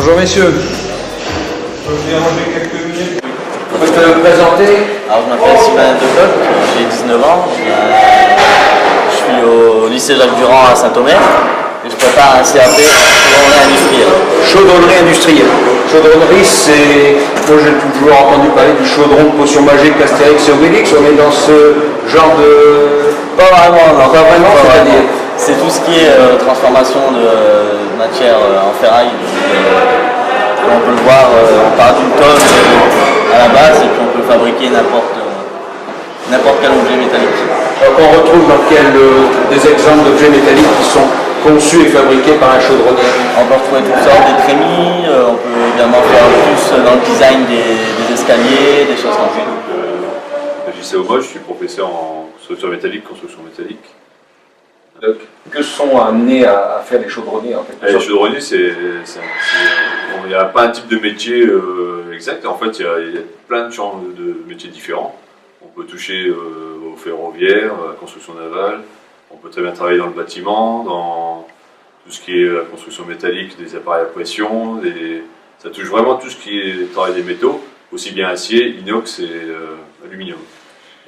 Bonjour messieurs. Je peux venir manger quelques minutes. Vous pouvez te présenter? Alors je m'appelle Sylvain Decoq, j'ai 19 ans, je suis au lycée Jacques Durand à Saint-Omer et je prépare un CAP chaudronnerie industrielle. Chaudronnerie industrielle. Chaudronnerie, c'est... Moi j'ai toujours entendu parler du chaudron de potions magiques Astérix et Obélix, on est dans ce genre de... Pas vraiment, non. Pas vraiment, c'est-à-dire? C'est tout ce qui est transformation de matière en ferraille. On peut le voir, on part d'une tonne à la base et puis on peut fabriquer n'importe quel objet métallique. Donc on retrouve dans des exemples d'objets métalliques qui sont conçus et fabriqués par un chaudronnier. On peut retrouver toutes sortes, des trémies, on peut également faire plus dans le design des escaliers, des choses comme ça. JC Omo, je suis professeur en structure métallique, construction métallique. Que sont amenés à faire les chaudronniers en fait? Les chaudronniers, il n'y a pas un type de métier exact. En fait, il y a plein de champs de métiers différents. On peut toucher au ferroviaire, à la construction navale. On peut très bien travailler dans le bâtiment, dans tout ce qui est la construction métallique, des appareils à pression. Ça touche vraiment tout ce qui est le travail des métaux, aussi bien acier, inox et aluminium.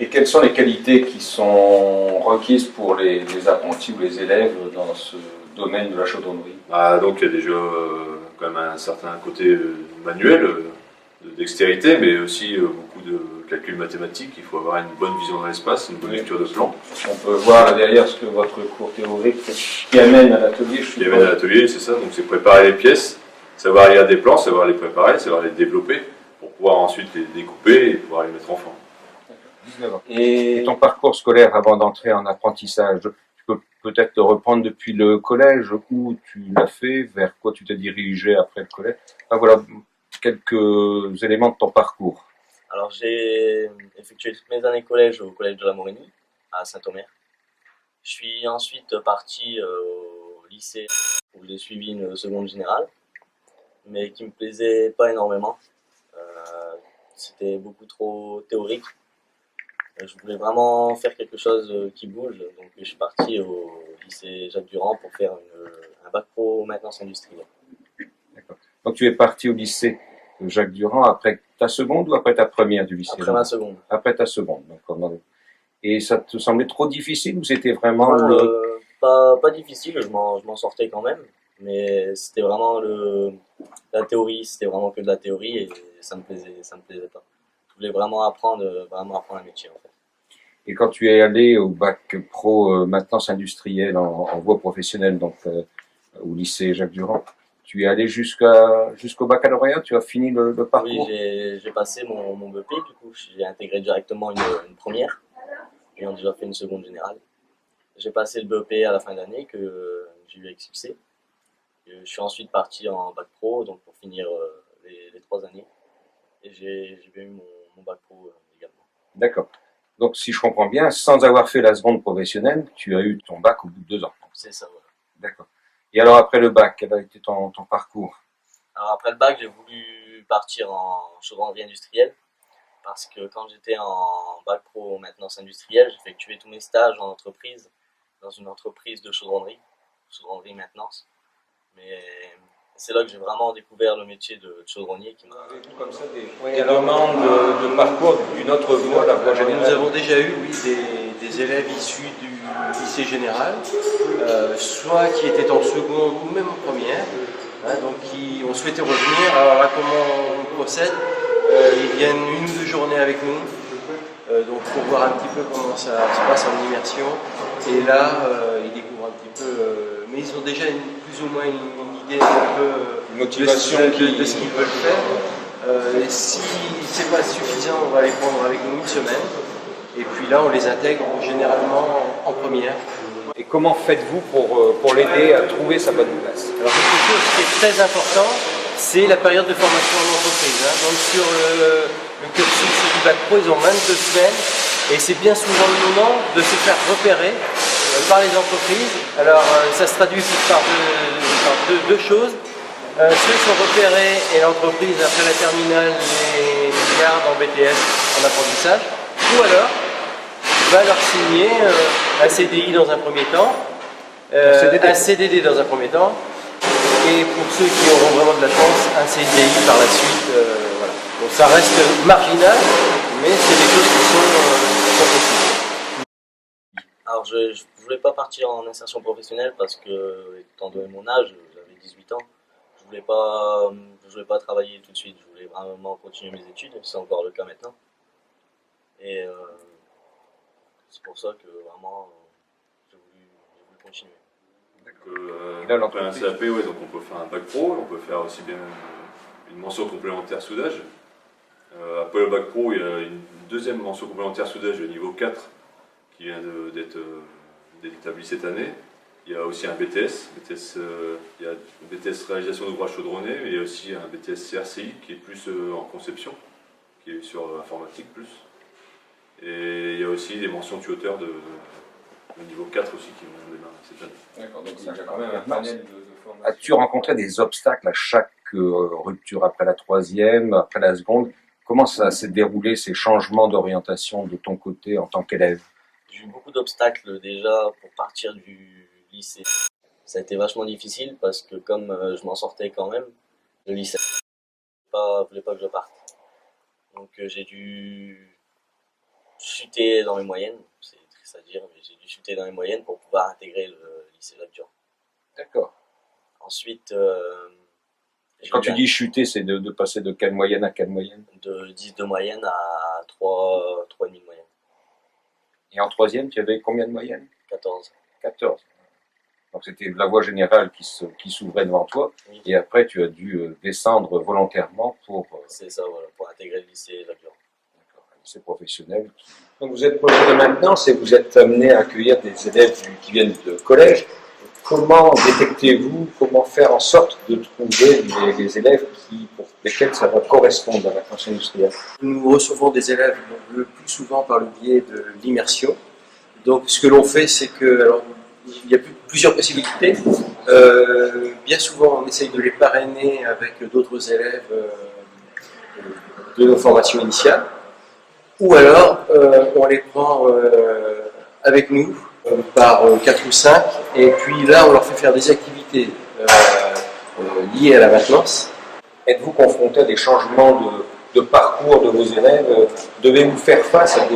Et quelles sont les qualités qui sont requises pour les apprentis ou les élèves dans ce domaine de la chaudronnerie? Donc il y a déjà quand même un certain côté manuel, de dextérité, mais aussi beaucoup de calculs mathématiques. Il faut avoir une bonne vision dans l'espace, une bonne lecture de plan. On peut voir là derrière ce que votre cours théorique qui amène à l'atelier. Qui amène à l'atelier, c'est ça, donc c'est préparer les pièces, savoir lire des plans, savoir les préparer, savoir les développer, pour pouvoir ensuite les découper et pouvoir les mettre en forme. Et ton parcours scolaire avant d'entrer en apprentissage, tu peux peut-être te reprendre depuis le collège, où tu l'as fait, vers quoi tu t'es dirigé après le collège. Voilà quelques éléments de ton parcours. Alors j'ai effectué toutes mes années collège au collège de la Morénie, à Saint-Omer. Je suis ensuite parti au lycée où j'ai suivi une seconde générale, mais qui me plaisait pas énormément. C'était beaucoup trop théorique. Je voulais vraiment faire quelque chose qui bouge, donc je suis parti au lycée Jacques Durand pour faire un bac pro maintenance industrielle. D'accord. Donc tu es parti au lycée Jacques Durand après ta seconde ou après ta première du lycée? Après ma seconde. Après ta seconde. Et ça te semblait trop difficile ou c'était vraiment pas difficile, je m'en sortais quand même, mais c'était vraiment la théorie, c'était vraiment que de la théorie et ça me plaisait pas. Je voulais vraiment apprendre un métier en fait. Et quand tu es allé au bac pro maintenance industrielle en voie professionnelle, donc au lycée Jacques Durand, tu es allé jusqu'au baccalauréat, tu as fini le parcours? Oui, j'ai passé mon BEP, du coup j'ai intégré directement une première, ayant déjà fait une seconde générale. J'ai passé le BEP à la fin d'année que j'ai eu avec succès. Je suis ensuite parti en bac pro, donc pour finir les 3 années, et j'ai bien eu mon bac pro également. D'accord. Donc, si je comprends bien, sans avoir fait la seconde professionnelle, tu as eu ton bac au bout de 2 ans. C'est ça, voilà. D'accord. Et alors, après le bac, quel a été ton parcours? Alors, après le bac, j'ai voulu partir en chaudronnerie industrielle, parce que quand j'étais en bac pro maintenance industrielle, j'effectuais tous mes stages en entreprise, dans une entreprise de chaudronnerie maintenance. Mais c'est là que j'ai vraiment découvert le métier de chaudronnier qui m'a... Comme ça, des demandes de parcours d'une autre voie, la voie générale. Nous avons déjà eu des élèves issus du lycée général, soit qui étaient en seconde ou même en première, donc qui ont souhaité revenir. Alors là, comment on procède? Ils viennent 1 ou 2 journées avec nous, donc pour voir un petit peu comment ça se passe en immersion. Et là, ils découvrent un petit peu, mais ils ont déjà plus ou moins une idée un peu motivation de ce qu'ils veulent faire. Si c'est pas suffisant, on va les prendre avec nous 1 semaine. Et puis là, on les intègre généralement en première. Et comment faites-vous pour l'aider à trouver sa bonne place? Alors quelque chose qui est très important, c'est la période de formation en entreprise. Donc sur le cursus du bac pro, ils ont 22 semaines. Et c'est bien souvent le moment de se faire repérer par les entreprises. Alors ça se traduit par deux choses. Ceux qui sont repérés et l'entreprise après la terminale les garde en BTS en apprentissage, ou alors va leur signer un CDI dans un premier temps, un CDD dans un premier temps, et pour ceux qui auront vraiment de la chance, un CDI par la suite. Voilà. Donc ça reste marginal, mais c'est des choses qui sont possibles. Alors je voulais pas partir en insertion professionnelle parce que, étant donné mon âge, j'avais 18 ans, je voulais pas travailler tout de suite, je voulais vraiment continuer mes études, c'est encore le cas maintenant. Et c'est pour ça que vraiment j'ai voulu continuer. Là, après un CAP, ouais, donc on peut faire un bac pro, on peut faire aussi bien une mention complémentaire soudage. Après le bac pro, il y a une deuxième mention complémentaire soudage de niveau 4 qui vient d'être établie cette année. Il y a aussi un BTS, il y a un BTS réalisation d'ouvrages chaudronnés, mais il y a aussi un BTS CRCI qui est plus en conception, qui est sur informatique plus. Et il y a aussi des mentions tuyauteur de niveau 4 aussi qui vont démarrer cette année. D'accord, donc il y a quand même un panel de formation. As-tu rencontré des obstacles à chaque rupture, après la troisième, après la seconde? Comment ça s'est déroulé, ces changements d'orientation de ton côté en tant qu'élève? J'ai eu beaucoup d'obstacles déjà pour partir du lycée. Ça a été vachement difficile parce que comme je m'en sortais quand même, le lycée voulait pas que je parte. Donc j'ai dû chuter dans les moyennes, c'est triste à dire, mais j'ai dû chuter dans les moyennes pour pouvoir intégrer le lycée Jacques-Durand. D'accord. Ensuite, Quand tu dis chuter, c'est de passer de quelle moyenne à quelle moyenne? De 10 de moyenne à 3,5 de moyenne. Et en troisième, tu avais combien de moyenne? 14. 14. Donc c'était la voie générale qui s'ouvrait devant toi, Oui. et après tu as dû descendre volontairement pour C'est ça, voilà, pour intégrer le lycée Jacques-Durand. un lycée professionnel. Donc vous êtes projet de maintenance et vous êtes amené à accueillir des élèves qui viennent de collège. Comment détectez-vous, comment faire en sorte de trouver les élèves pour lesquels ça va correspondre à la maintenance industrielle? Nous recevons des élèves le plus souvent par le biais de l'immersion. Donc ce que l'on fait, c'est que, alors, il y a plusieurs possibilités. Bien souvent, on essaye de les parrainer avec d'autres élèves de nos formations initiales. Ou alors, on les prend avec nous par 4 ou 5, et puis là, on leur fait faire des activités liées à la maintenance. Êtes-vous confronté à des changements de parcours de vos élèves? Devez-vous faire face à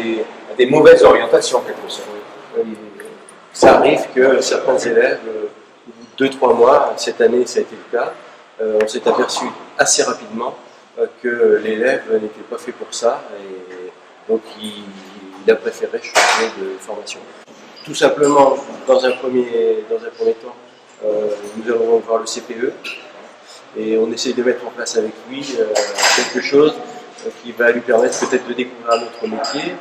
des mauvaises orientations, quelque sorte? Ça arrive que certains élèves, au bout de 2-3 mois, cette année ça a été le cas, on s'est aperçu assez rapidement que l'élève n'était pas fait pour ça, et donc il a préféré changer de formation. Tout simplement, dans un premier temps, nous allons voir le CPE et on essaye de mettre en place avec lui quelque chose qui va lui permettre peut-être de découvrir un autre métier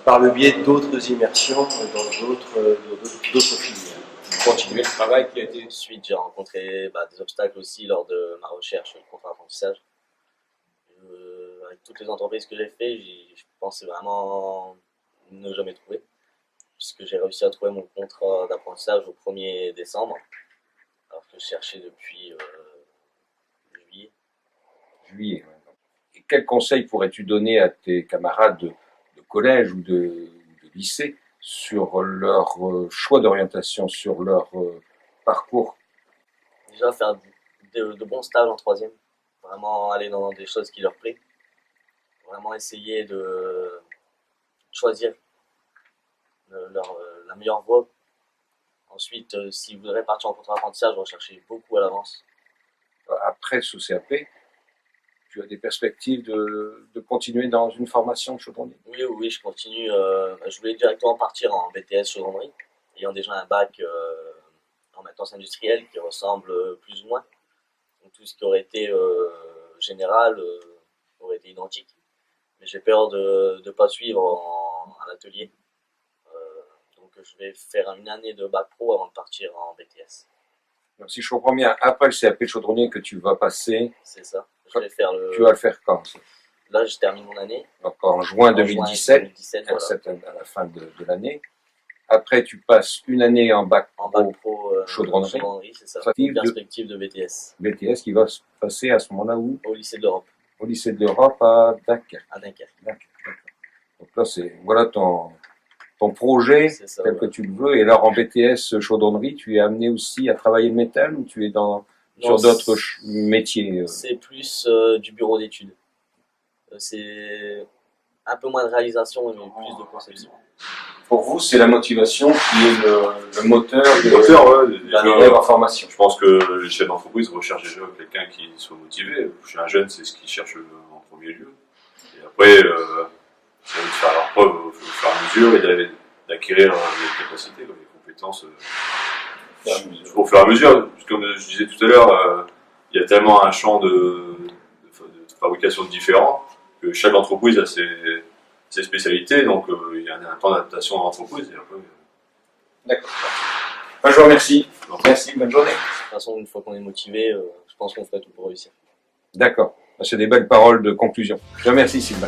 par le biais d'autres immersions dans d'autres filières. Continuer le travail qui a été... Ensuite, j'ai rencontré des obstacles aussi lors de ma recherche de contrat d'apprentissage. Avec toutes les entreprises que j'ai fait, je pensais vraiment ne jamais trouver, puisque j'ai réussi à trouver mon contrat d'apprentissage au 1er décembre, alors que je cherchais depuis juillet. Juillet. Ouais. Et quel conseil pourrais-tu donner à tes camarades de collège ou de lycée sur leur choix d'orientation, sur leur parcours? Déjà faire de bons stages en troisième, vraiment aller dans des choses qui leur plaisent, vraiment essayer de choisir la meilleure voie. Ensuite, s'ils voudraient partir en contrat d'apprentissage, rechercher beaucoup à l'avance. Après ce CAP, tu as des perspectives de continuer dans une formation de chaudronnier? Oui, je continue. Je voulais directement partir en BTS chaudronnerie, ayant déjà un bac en maintenance industrielle qui ressemble plus ou moins. Donc tout ce qui aurait été général aurait été identique. Mais j'ai peur de ne pas suivre en atelier. Donc je vais faire une année de bac pro avant de partir en BTS. Donc, si je comprends bien, après le CAP chaudronnier que tu vas passer, C'est ça. Je vais faire tu vas le faire quand? Là, je termine mon année. Donc en juin 2017, voilà. à la fin de l'année. Après, tu passes une année en bac En pro bac pro chaudronnerie, c'est ça. Perspective Perspective de BTS. BTS qui va se passer à ce moment-là où? Au lycée de l'Europe, Au lycée de l'Europe à Dunkerque. à Dunkerque. D'accord. Donc là, voilà ton ton projet C'est ça, tel ouais. que tu le veux. Et alors en BTS chaudronnerie, tu es amené aussi à travailler le métal ou tu es Non, sur d'autres métiers c'est plus du bureau d'études. C'est un peu moins de réalisation, mais plus de conception. Pour vous, c'est la motivation qui est le moteur Le moteur, ouais, d'un élève en formation. je pense que les chefs d'entreprise recherchent déjà quelqu'un qui soit motivé. Chez un jeune, c'est ce qu'ils cherchent en premier lieu. Et après, c'est de faire leur preuve au fur et à mesure et d'acquérir des capacités, des compétences au fur et à mesure. Comme je disais tout à l'heure, il y a tellement un champ de fabrication différent que chaque entreprise a ses spécialités, donc il y a un temps d'adaptation dans l'entreprise. Et après, D'accord. Je vous remercie. Merci, bonne journée. De toute façon, une fois qu'on est motivé, je pense qu'on ferait tout pour réussir. D'accord. C'est des belles paroles de conclusion. Je vous remercie, Sylvain.